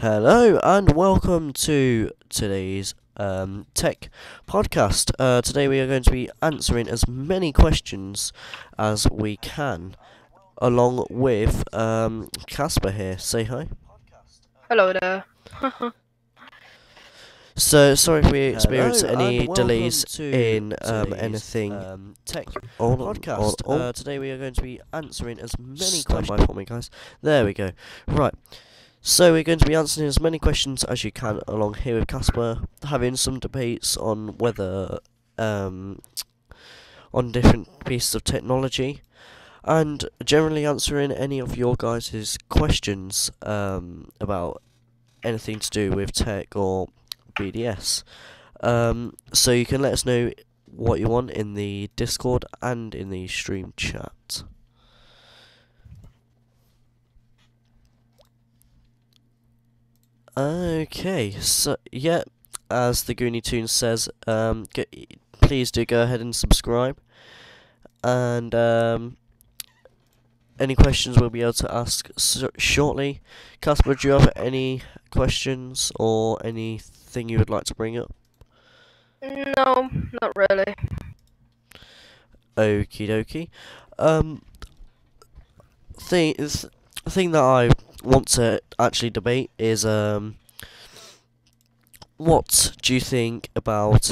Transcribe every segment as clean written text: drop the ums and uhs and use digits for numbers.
Hello and welcome to today's tech podcast. Today we are going to be answering as many questions as we can, along with Kacper here. Say hi. Hello there. So sorry if we experience Hello any and delays welcome to in today's anything tech podcast. Today we are going to be answering as many questions for me, guys. There we go. Right. So we're going to be answering as many questions as you can along here with Kacper, having some debates on whether on different pieces of technology, and generally answering any of your guys' questions about anything to do with tech or BDS. So you can let us know what you want in the Discord and in the stream chat. Okay, so yeah, as the Goonie Tunes says, please do go ahead and subscribe, and any questions we'll be able to ask shortly. Kacper, do you have any questions or anything you would like to bring up? No, not really. Okie dokie. Thing that I want to actually debate is what do you think about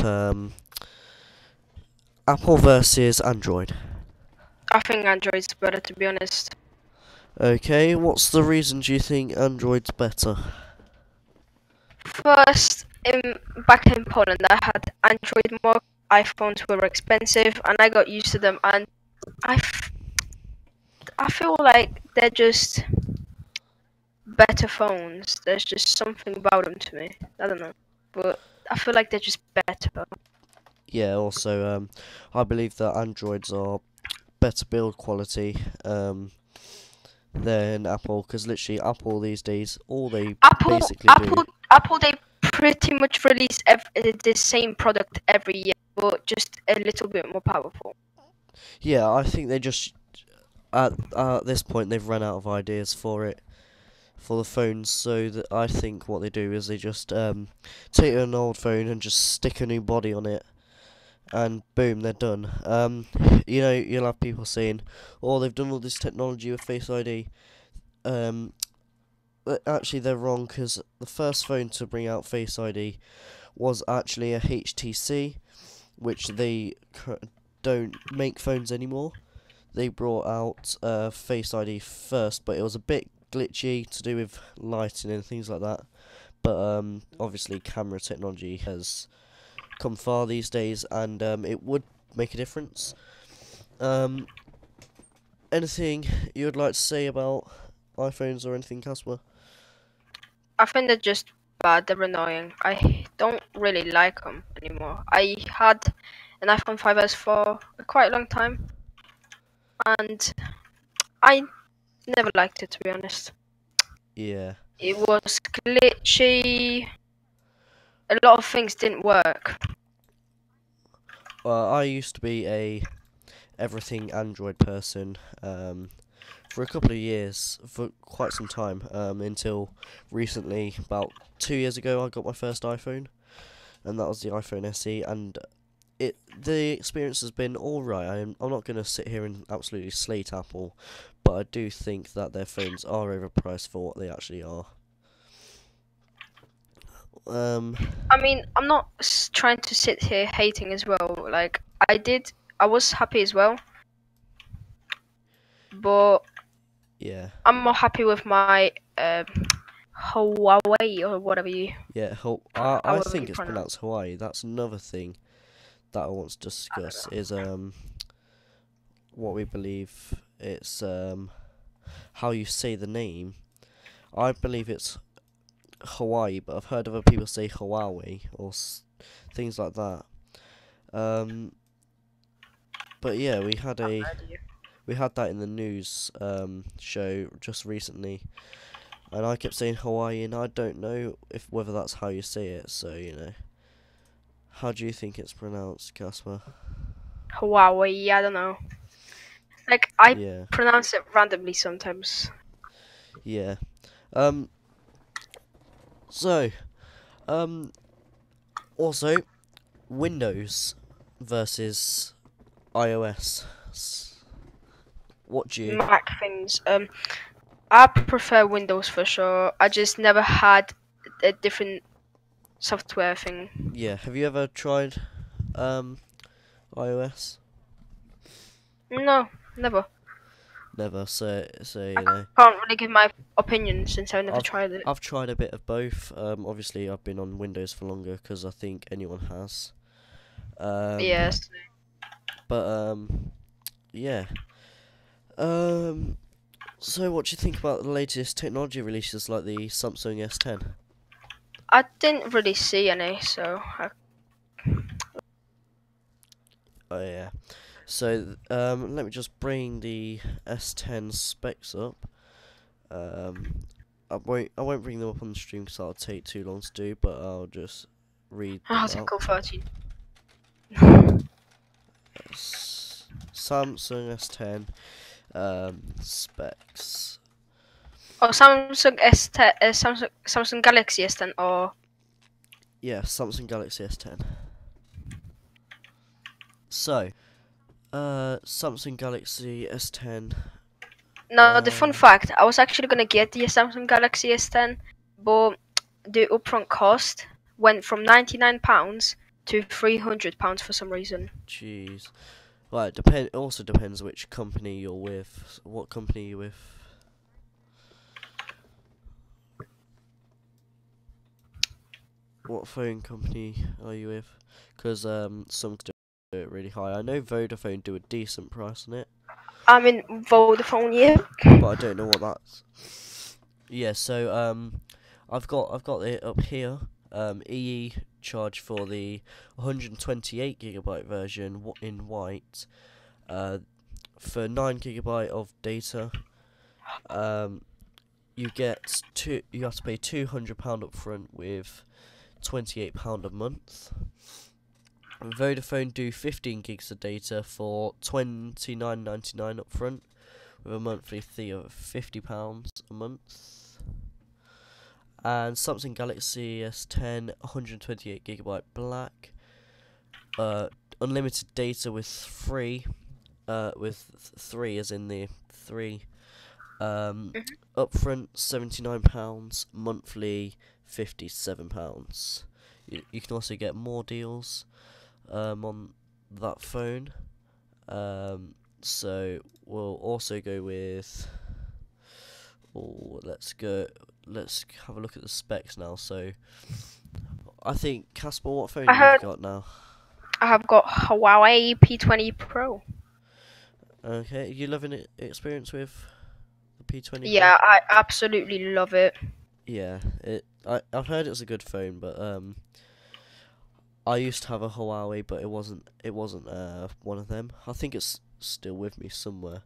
Apple versus Android? I think Android's better, to be honest. Okay, what's the reason do you think Android's better? First, back in Poland, I had Android more. iPhones were expensive, and I got used to them. And I feel like they're just better phones. There's just something about them to me. I don't know, but I feel like they're just better. Yeah, also, I believe that Androids are better build quality than Apple, because literally Apple these days, all they basically do. Apple, they pretty much release the same product every year, but just a little bit more powerful. Yeah, I think they just at this point they've run out of ideas for it, for the phones. So that I think what they do is they just take an old phone and just stick a new body on it, and boom, they're done. You'll have people saying, "Oh, they've done all this technology with Face ID." But actually, they're wrong, because the first phone to bring out Face ID was actually a HTC, which they don't make phones anymore. They brought out Face ID first, but it was a bit glitchy to do with lighting and things like that. But obviously, camera technology has come far these days, and it would make a difference. Anything you would like to say about iPhones or anything, Kacper? I think they're just bad. They're annoying. I don't really like them anymore. I had an iPhone 5S for a quite long time, and I never liked it, to be honest. Yeah. It was glitchy. A lot of things didn't work. I used to be a everything Android person for a couple of years, for quite some time, until recently, about 2 years ago, I got my first iPhone, and that was the iPhone SE, and the experience has been alright. I'm not going to sit here and absolutely slate Apple, but I do think that their phones are overpriced for what they actually are. I mean, I'm not trying to sit here hating as well. Like, I was happy as well. But yeah. I'm more happy with my Huawei or whatever you. Yeah, I however think you it's pronounce. pronounced Hawaii. That's another thing that I want to discuss is what we believe it's how you say the name. I believe it's Hawaii, but I've heard other people say Hawaii or things like that. But yeah, we had that in the news show just recently, and I kept saying Hawaii, and I don't know whether that's how you say it. So how do you think it's pronounced, Kacper? Huawei, I don't know. Like, I Yeah. pronounce it randomly sometimes. Yeah. So, also Windows versus iOS. What do you? Mac things. I prefer Windows for sure. I just never had a different software thing. Yeah, have you ever tried iOS? No, never. Never. So I you know, can't really give my opinion since I never tried it. I've tried a bit of both. Obviously I've been on Windows for longer because I think anyone has. Um, Yes. but yeah. Um, so what do you think about the latest technology releases like the Samsung S10? I didn't really see any, so Oh yeah. So let me just bring the S10 specs up. I won't bring them up on the stream because that'll take too long to do, but I'll just read them how's it out. go 13? Samsung S10 specs. Oh, Samsung S10, Samsung Galaxy S10, or Yeah, Samsung Galaxy S10. So, Samsung Galaxy S10. no. The fun fact, I was actually gonna get the Samsung Galaxy S10, but the upfront cost went from £99 to £300 for some reason. Jeez. Well, it also depends which company you're with. What company are you with? What phone company are you with? Because some do it really high. I know Vodafone do a decent price on it, I'm in Vodafone, yeah. but I don't know what that's. Yeah, so I've got it up here. EE charge for the 128 GB version in white. For 9 GB of data. You have to pay £200 up front with £28 a month. Vodafone do 15 gigs of data for £29.99 up front with a monthly fee of £50 a month. And Samsung Galaxy S10 128 GB black, unlimited data with three as in the three. Upfront £79, monthly £57. You can also get more deals on that phone. So we'll also go with. Oh, Let's have a look at the specs now. So I think Casper, what phone I you've heard got now? I have got Huawei P20 Pro. Okay, you loving it? Experience with the P20 Pro? Yeah, I absolutely love it. Yeah, I've heard it's a good phone, but I used to have a Huawei, but it wasn't one of them. I think it's still with me somewhere.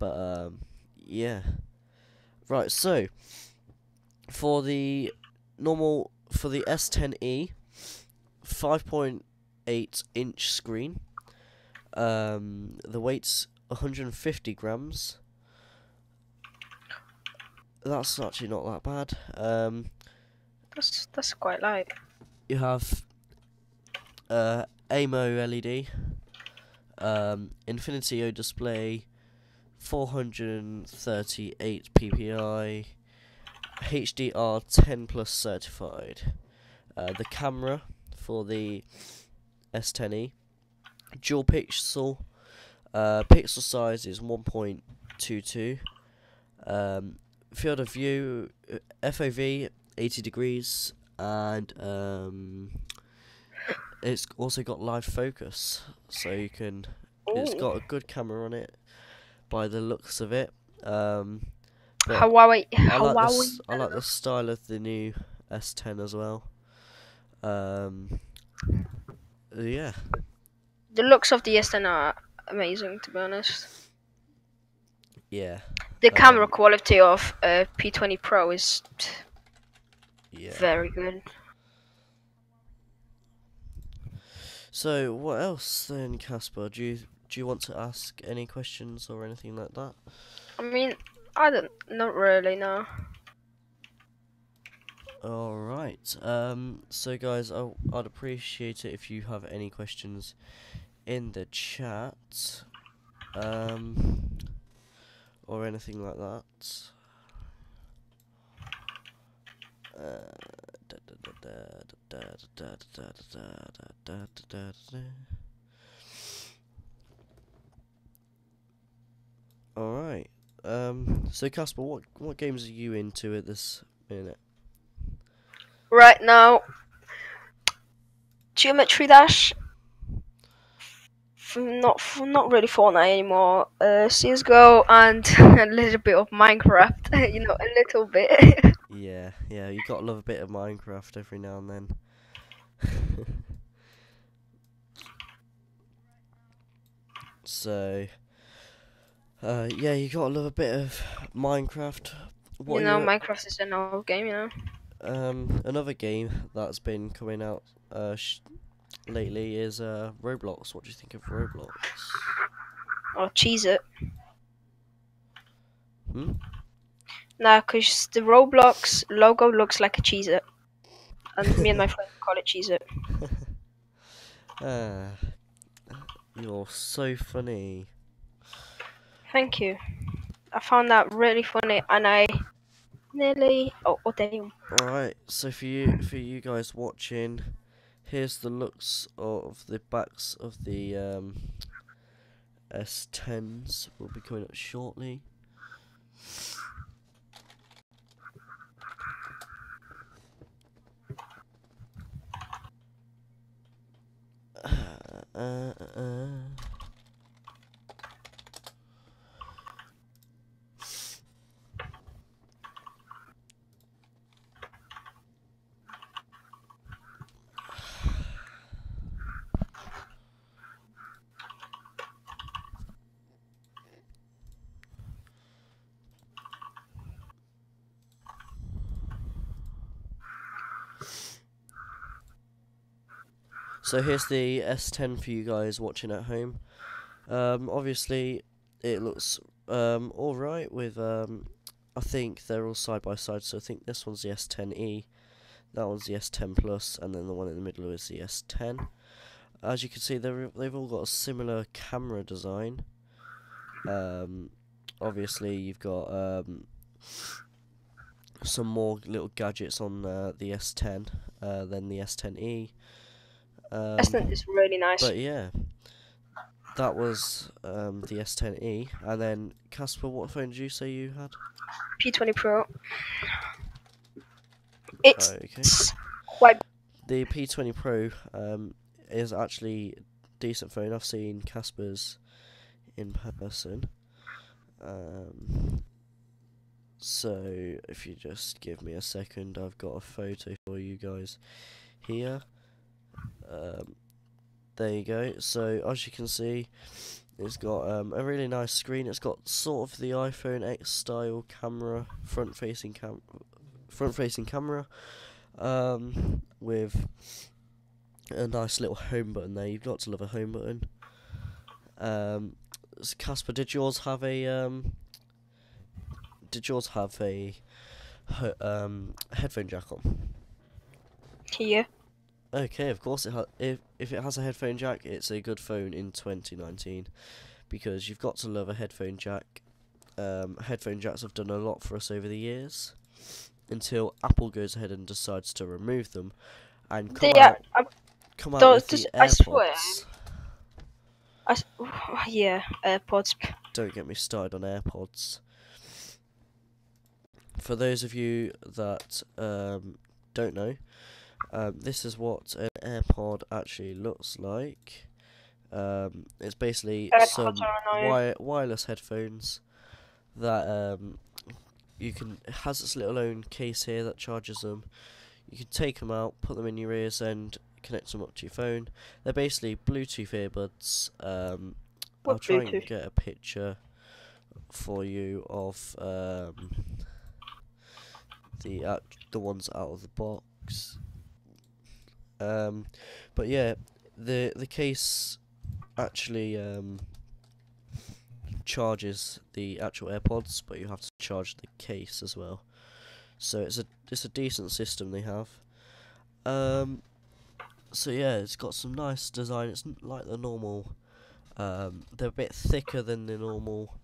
But yeah. Right, so for the S10e 5.8-inch screen, the weight's 150 grams. That's actually not that bad. That's quite light. You have AMO LED, Infinity O display, 438 ppi, HDR 10 plus certified. The camera for the S10e, dual pixel, pixel size is 1.22. Field of view, FOV 80 degrees, and it's also got live focus, so you can. It's Ooh. got a good camera on it, by the looks of it. But Huawei. I like Huawei. I like the style of the new S10 as well. Yeah. The looks of the S10 are amazing, to be honest. Yeah. The camera quality of P20 Pro is very good. So what else then, Casper? Do you want to ask any questions or anything like that? I mean, not really, no. Alright, so guys, I'd appreciate it if you have any questions in the chat, or anything like that. Alright, so Casper, what games are you into at this minute? Right now, Geometry Dash. Not really Fortnite anymore. CS:GO and a little bit of Minecraft. You know, a little bit. Yeah, you gotta love a bit of Minecraft every now and then. So, yeah, you gotta love a bit of Minecraft. What You are know, your Minecraft is an old game. You know. another game that's been coming out lately is Roblox. What do you think of Roblox? Or Cheese It. Hmm? Nah, cause the Roblox logo looks like a Cheese It, and me and my friend call it Cheese It. Ah, you're so funny. Thank you. I found that really funny, and I nearly. Oh damn. Alright, so for you guys watching, here's the looks of the backs of the S10s. Will be coming up shortly. Uh, uh. So here's the S10 for you guys watching at home. Obviously, it looks alright with I think they're all side by side. So I think this one's the S10e, that one's the S10 Plus, and then the one in the middle is the S10. As you can see, they've all got a similar camera design. Obviously, you've got some more little gadgets on the S10 than the S10e. Essence is really nice. But yeah, that was the S10e. And then, Casper, what phone did you say you had? P20 Pro. It's Okay. quite. The P20 Pro is actually a decent phone. I've seen Casper's in person. So if you just give me a second, I've got a photo for you guys here. There you go. So as you can see, it's got a really nice screen. It's got sort of the iPhone X style camera, front-facing camera, with a nice little home button there. You've got to love a home button. Casper, did yours have a headphone jack on? Here. Okay, of course it if it has a headphone jack, it's a good phone in 2019, because you've got to love a headphone jack. Headphone jacks have done a lot for us over the years, until Apple goes ahead and decides to remove them and come out with the AirPods. Yeah, AirPods. Don't get me started on AirPods. For those of you that don't know, this is what an AirPod actually looks like. It's basically some wireless headphones that you can. It has its little own case here that charges them. You can take them out, put them in your ears, and connect them up to your phone. They're basically Bluetooth earbuds. I'll try and get a picture for you of the ones out of the box. But yeah, the case actually charges the actual AirPods, but you have to charge the case as well. So it's a decent system they have. So yeah, it's got some nice design. It's like the normal. They're a bit thicker than the normal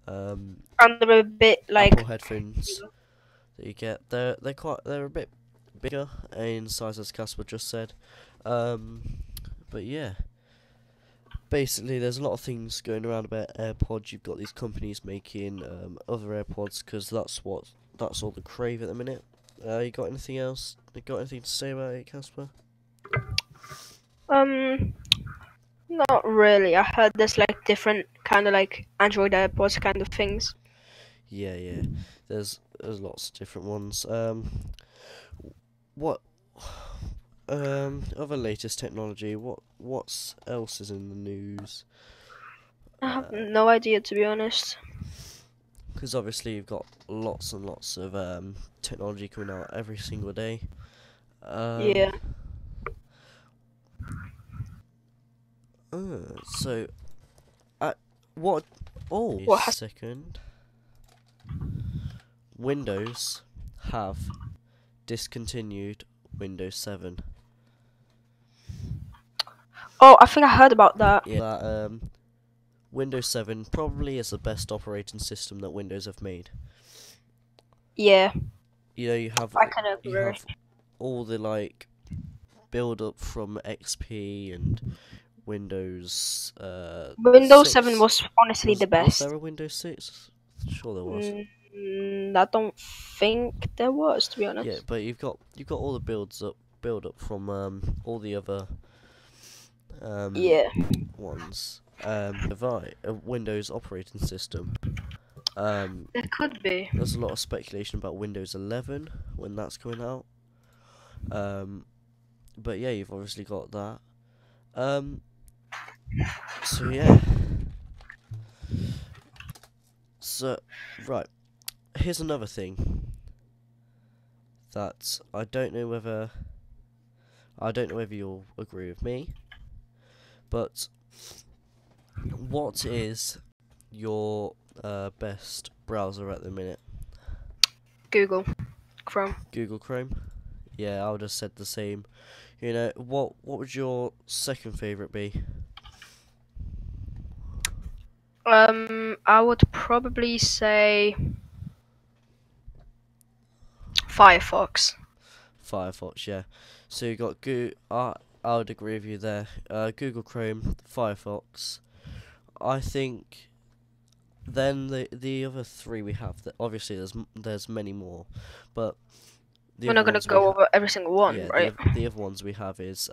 And they're a bit like. Apple headphones that you get. They're a bit bigger in size, as Casper just said. But yeah, basically there's a lot of things going around about AirPods. You've got these companies making other AirPods because that's all the crave at the minute. You got anything else? You got anything to say about it, Casper? Not really. I heard there's like different kind of like Android AirPods kind of things. Yeah. There's lots of different ones. What other latest technology? What's else is in the news? I have no idea, to be honest. Because obviously you've got lots and lots of technology coming out every single day. Yeah. So, what? Oh, second. Windows have discontinued Windows 7. Oh, I think I heard about that. Yeah, that Windows 7 probably is the best operating system that Windows have made. Yeah. You know, you have all the like build up from XP and Windows. Windows 6. 7 was honestly the best. Was there a Windows 6? Sure, there was. I don't think there was, to be honest. Yeah, but you've got all the build up from all the other ones. A Windows operating system. There could be. There's a lot of speculation about Windows 11 when that's coming out. But yeah, you've obviously got that. So yeah. So right, here's another thing that I don't know whether you'll agree with me, but what is your best browser at the minute? Google Chrome. Google Chrome. Yeah, I would have said the same. You know, what would your second favourite be? I would probably say Firefox. Firefox, yeah. So you got I would agree with you there. Google Chrome, Firefox. I think then the other three we have. That obviously there's many more, but we're not gonna go over every single one, yeah, right? The other ones we have is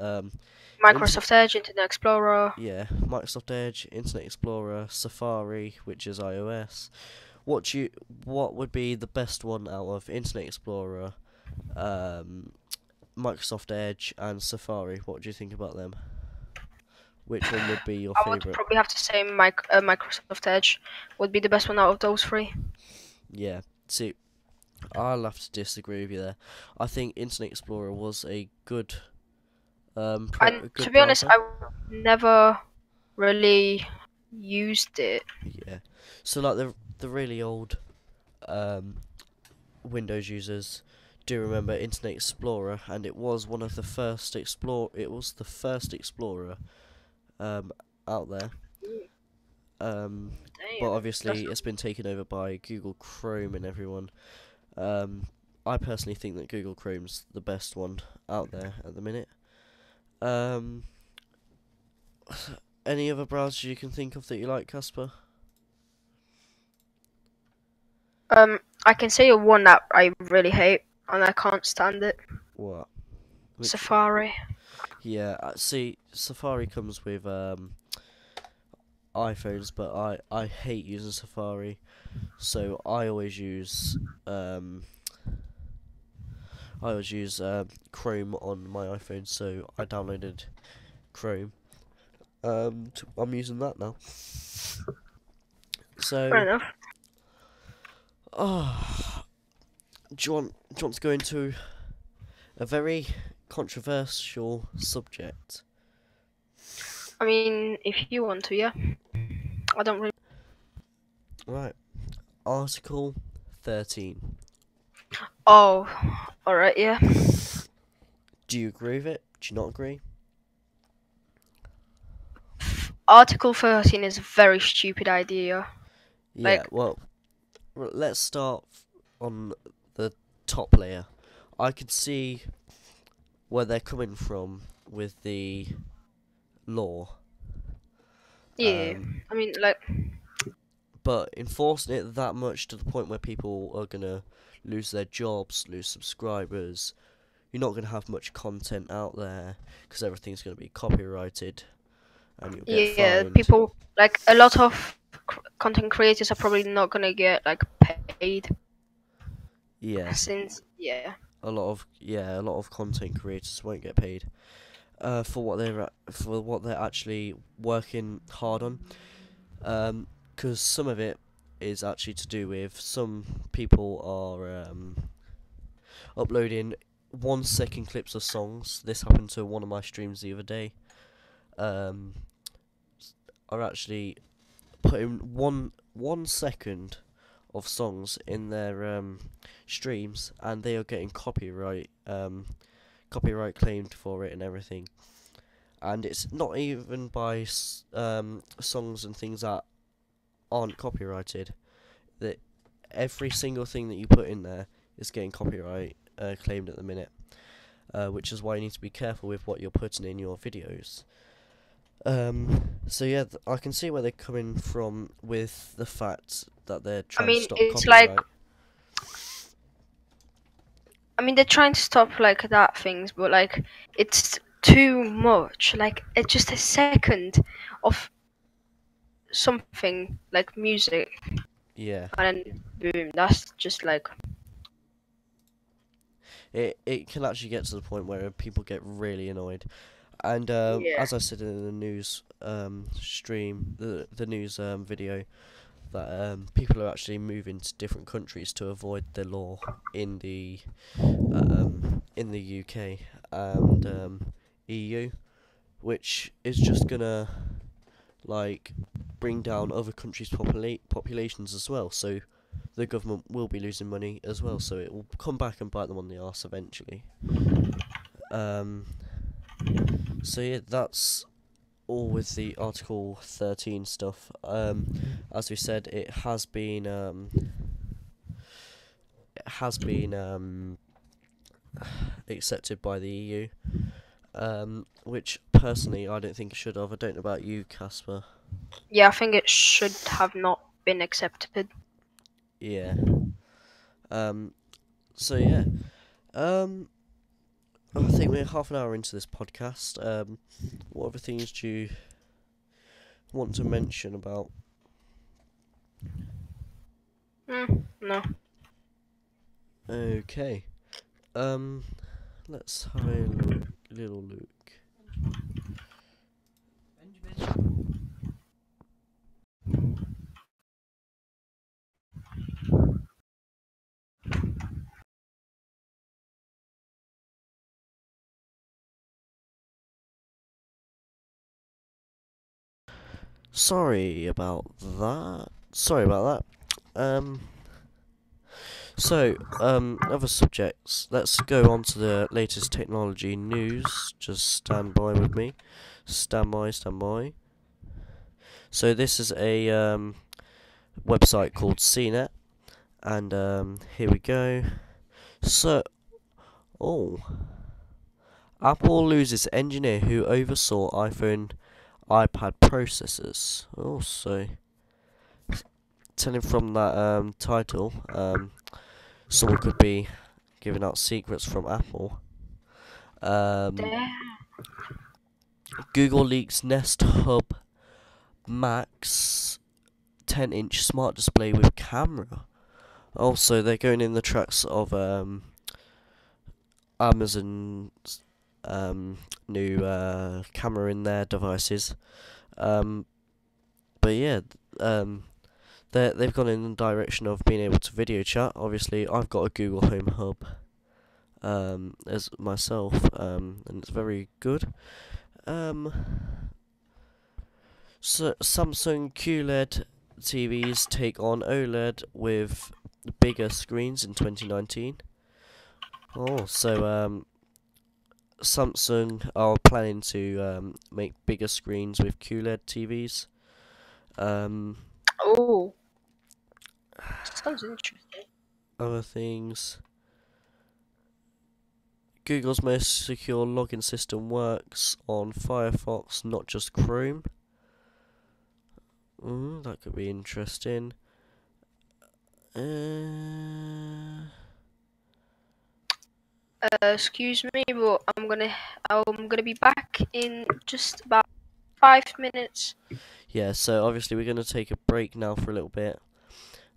Microsoft Edge, Internet Explorer. Yeah, Microsoft Edge, Internet Explorer, Safari, which is iOS. What would be the best one out of Internet Explorer, Microsoft Edge, and Safari? What do you think about them? Which one would be your favourite? I would probably have to say Microsoft Edge would be the best one out of those three. Yeah, see, I'll have to disagree with you there. I think Internet Explorer was a good. And to be honest, I've never really used it. Yeah, so like the really old Windows users do remember Internet Explorer, and it was one of the first It was the first Explorer out there. But obviously it's been taken over by Google Chrome and everyone. I personally think that Google Chrome's the best one out there at the minute. Any other browsers you can think of that you like, Casper? I can say one that I really hate and I can't stand it. What? Safari. Yeah, see, Safari comes with iPhones, but I hate using Safari, so I always use Chrome on my iPhone. So I downloaded Chrome. I'm using that now. So. Fair enough. Do you want to go into a very controversial subject? I mean, if you want to, yeah. I don't really. Right. Article 13. Oh, alright, yeah. Do you agree with it? Do you not agree? Article 13 is a very stupid idea. Yeah, Like, well, let's start on the top layer. I could see where they're coming from with the law, yeah. I mean, like, but enforcing it that much to the point where people are gonna lose their jobs, lose subscribers, you're not gonna have much content out there because everything's gonna be copyrighted, and you'll get yeah, fined. people, like, a lot of content creators are probably not gonna get, like, paid. Yeah, Since, yeah. a lot of content creators won't get paid for what they're actually working hard on. Because some of it is actually to do with some people are uploading 1 second clips of songs. This happened to one of my streams the other day. Um, are actually putting 1 second of songs in their streams, and they are getting copyright claimed for it and everything. And it's not even by songs and things that aren't copyrighted. That every single thing that you put in there is getting copyright claimed at the minute, which is why you need to be careful with what you're putting in your videos. So yeah, I can see where they're coming from with the fact that they're I trying to mean, stop it's like, copyright. I mean, they're trying to stop, like, that things, but, like, it's too much. Like, it's just a second of something, like music, Yeah, and then boom, that's just like, it can actually get to the point where people get really annoyed. And yeah. as I said in the news stream, the news video, that people are actually moving to different countries to avoid the law in the UK and EU, which is just gonna like bring down other countries' populations as well. So the government will be losing money as well. So it will come back and bite them on the arse eventually. Um, so yeah, that's all with the Article 13 stuff. As we said, it has been accepted by the EU. Which personally I don't think it should have. I don't know about you, Casper. Yeah, I think it should have not been accepted. Yeah. Um. So yeah. Um. I think we're half an hour into this podcast. What other things do you want to mention about? No. Okay. Um. Let's have a little look. Sorry about that. Sorry about that. Other subjects. Let's go on to the latest technology news. Just stand by with me. Stand by, stand by. So this is a website called CNET, and here we go. So, oh, Apple loses engineer who oversaw iPhone, iPad processors. Also, telling from that title, someone could be giving out secrets from Apple. Um, Damn. Google leaks Nest Hub Max 10-inch smart display with camera. Also, they're going in the tracks of Amazon's new camera in their devices. But yeah, they've gone in the direction of being able to video chat. Obviously, I've got a Google Home Hub as myself, and it's very good. So Samsung QLED TVs take on OLED with bigger screens in 2019. Oh, so Samsung are planning to make bigger screens with QLED TVs. Um, Oh, sounds interesting. Other things. Google's most secure login system works on Firefox, not just Chrome. That could be interesting. Excuse me, but I'm gonna be back in just about 5 minutes. Yeah, so obviously we're going to take a break now for a little bit.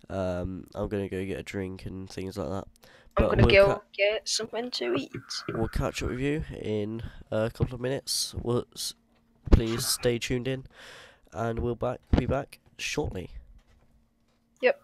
I'm going to go get a drink and things like that. I'm But gonna go get something to eat. we'll catch up with you in a couple of minutes. Please stay tuned in, and we'll be back shortly. Yep.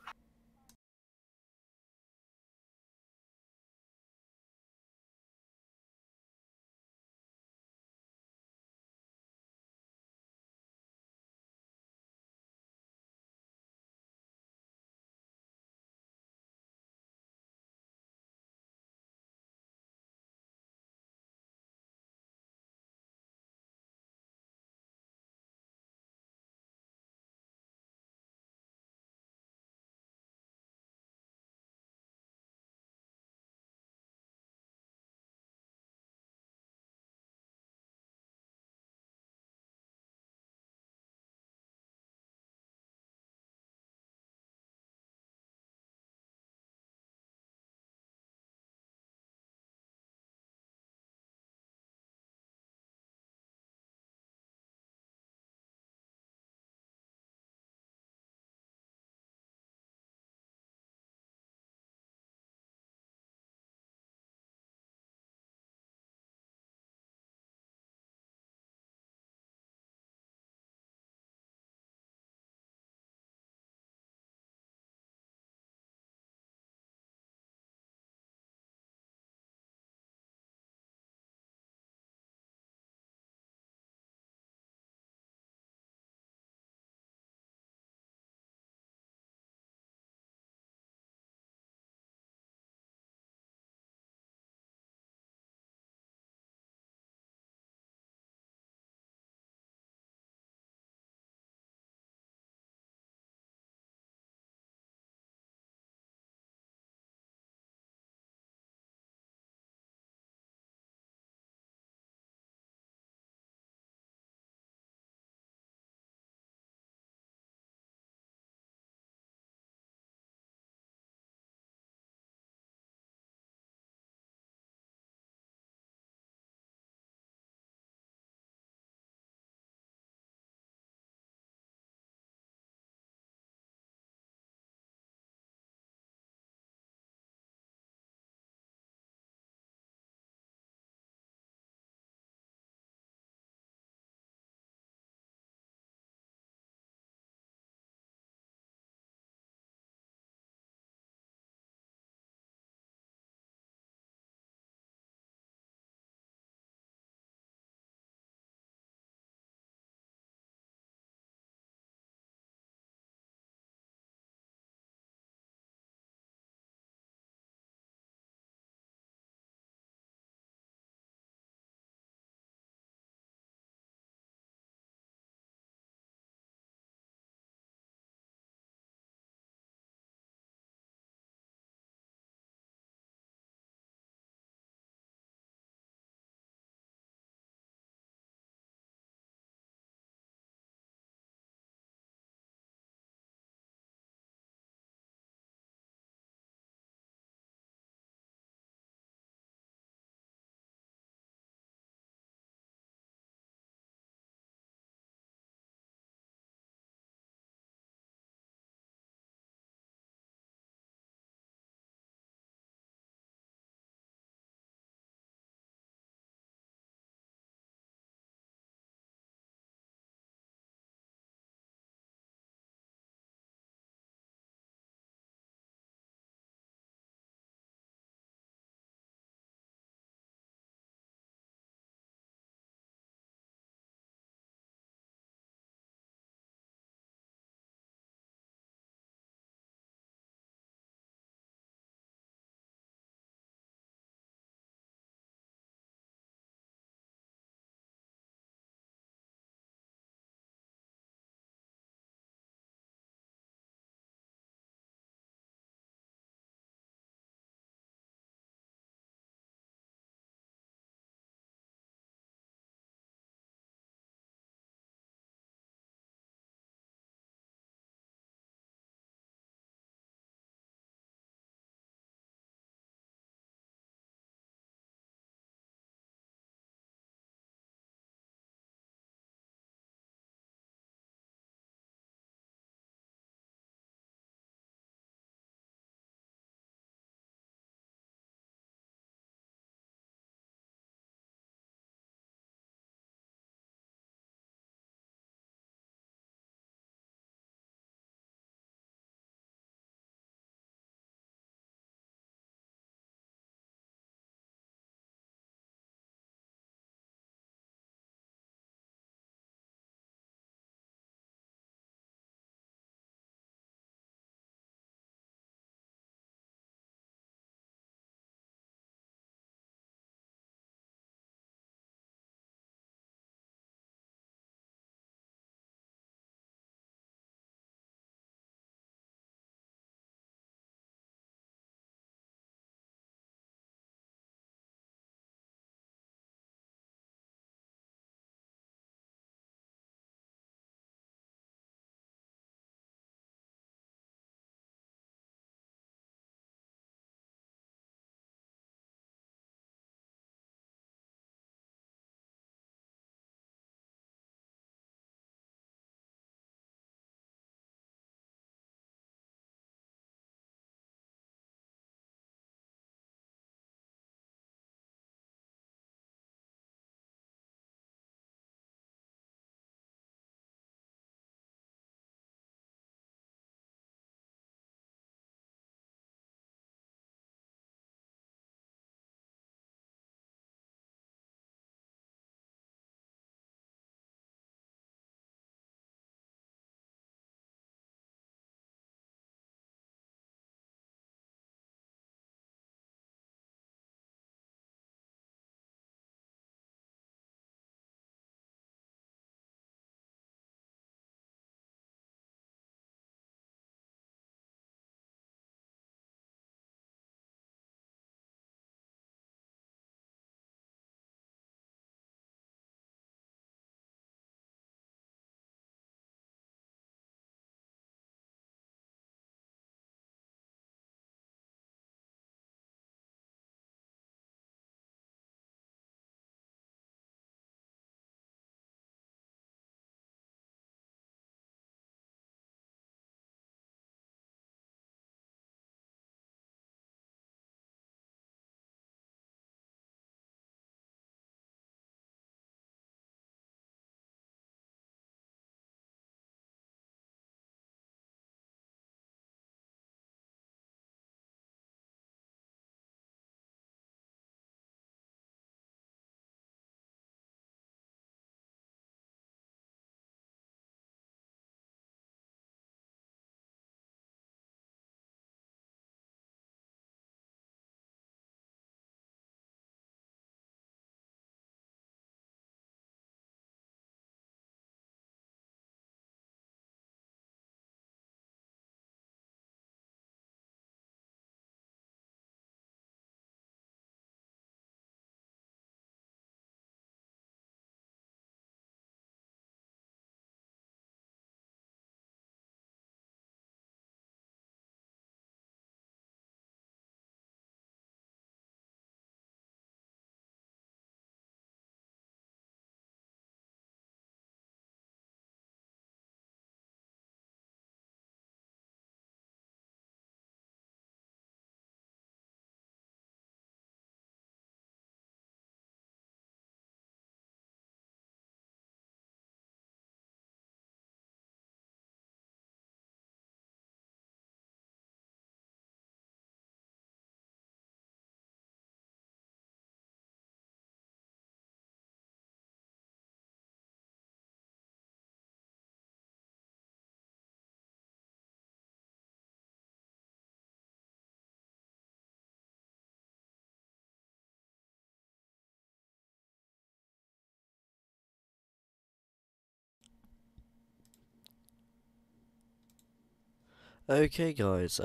Okay, guys.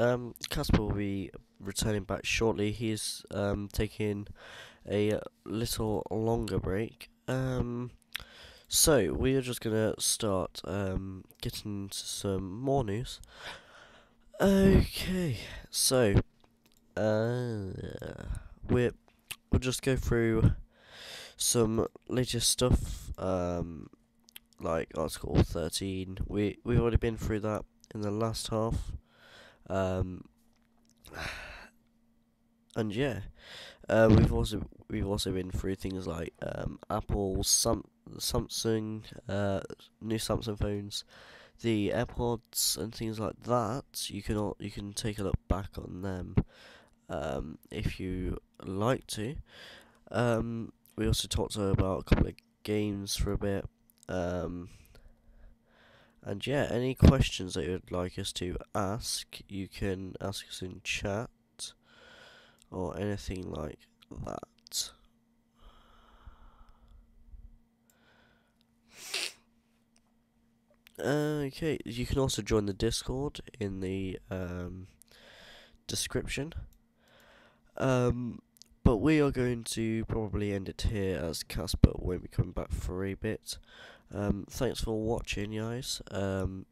Casper will be returning back shortly. He's taking a little longer break. So we are just gonna start getting into some more news. Okay, so uh, we're we'll just go through some latest stuff. Like Article 13. We've already been through that in the last half. Um, and yeah, we've also been through things like Apple, Samsung, new Samsung phones, the AirPods, and things like that. You can take a look back on them if you like to. We also talked about a couple of games for a bit. Um, and yeah, any questions that you'd like us to ask, you can ask us in chat or anything like that. Okay, you can also join the Discord in the description. But we are going to probably end it here as Casper won't be coming back for a bit. Thanks for watching, guys. And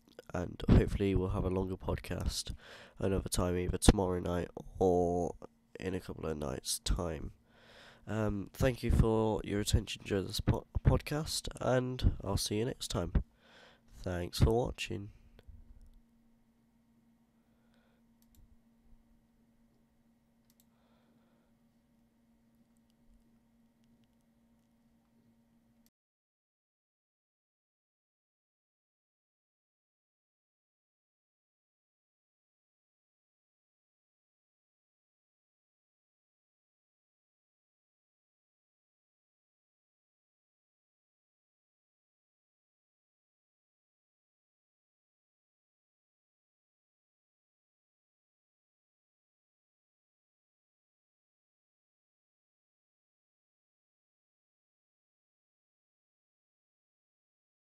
hopefully we'll have a longer podcast another time, either tomorrow night or in a couple of nights' time. Thank you for your attention during this podcast, and I'll see you next time. Thanks for watching.